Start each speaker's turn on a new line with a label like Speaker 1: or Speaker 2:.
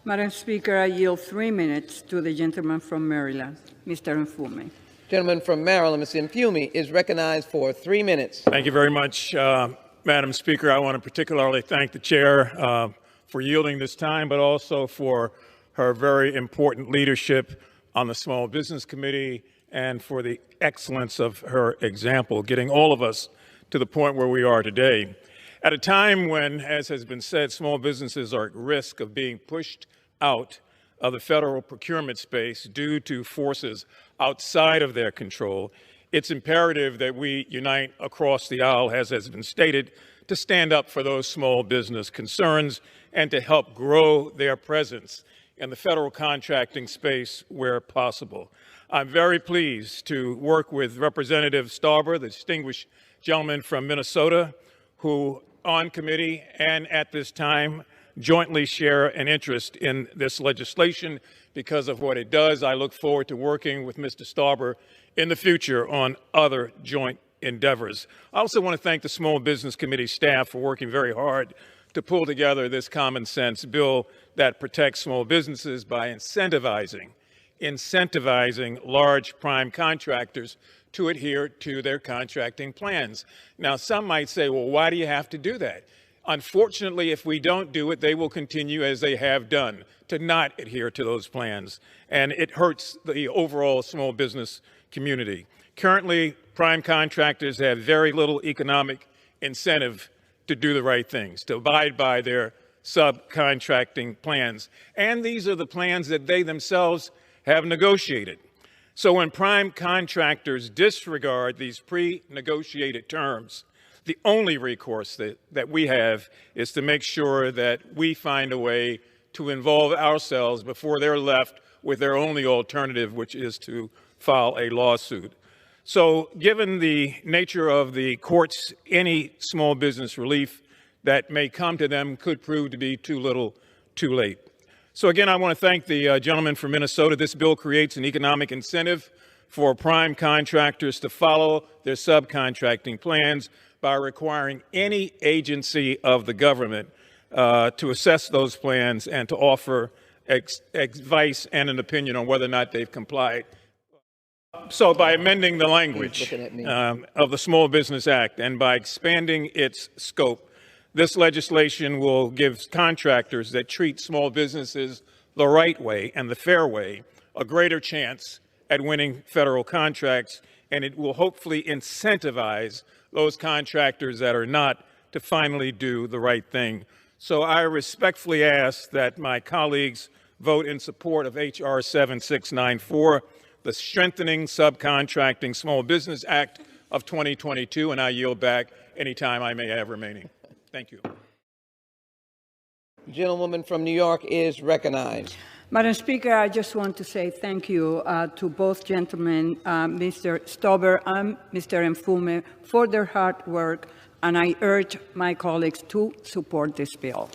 Speaker 1: Madam Speaker, I yield 3 minutes to the gentleman from Maryland, Mr. Mfume.
Speaker 2: Gentleman from Maryland, Mr. Mfume, is recognized for 3 minutes.
Speaker 3: Thank you very much, Madam Speaker. I want to particularly thank the chair for yielding this time, but also for her very important leadership on the Small Business Committee and for the excellence of her example, getting all of us to the point where we are today. At a time when, as has been said, small businesses are at risk of being pushed out of the federal procurement space due to forces outside of their control, it's imperative that we unite across the aisle, as has been stated, to stand up for those small business concerns and to help grow their presence in the federal contracting space where possible. I'm very pleased to work with Representative Stauber, the distinguished gentleman from Minnesota, who on committee and at this time jointly share an interest in this legislation because of what it does. I look forward to working with Mr. Stauber in the future on other joint endeavors. I also want to thank the Small Business Committee staff for working very hard to pull together this common sense bill that protects small businesses by incentivizing large prime contractors to adhere to their contracting plans. Now, some might say, well, why do you have to do that? Unfortunately, if we don't do it, they will continue as they have done to not adhere to those plans, and it hurts the overall small business community. Currently, prime contractors have very little economic incentive to do the right things, to abide by their subcontracting plans. And these are the plans that they themselves have negotiated. So when prime contractors disregard these pre-negotiated terms, the only recourse that we have is to make sure that we find a way to involve ourselves before they're left with their only alternative, which is to file a lawsuit. So given the nature of the courts, any small business relief that may come to them could prove to be too little, too late. So again, I want to thank the gentleman from Minnesota. This bill creates an economic incentive for prime contractors to follow their subcontracting plans by requiring any agency of the government to assess those plans and to offer advice and an opinion on whether or not they've complied. So by amending the language of the Small Business Act and by expanding its scope, this legislation will give contractors that treat small businesses the right way and the fair way a greater chance at winning federal contracts, and it will hopefully incentivize those contractors that are not to finally do the right thing. So I respectfully ask that my colleagues vote in support of H.R. 7694, the Strengthening Subcontracting Small Business Act of 2022, and I yield back any time I may have remaining. Thank you.
Speaker 2: The gentlewoman from New York is recognized.
Speaker 1: Madam Speaker, I just want to say thank you to both gentlemen, Mr. Stauber and Mr. Mfume, for their hard work, and I urge my colleagues to support this bill.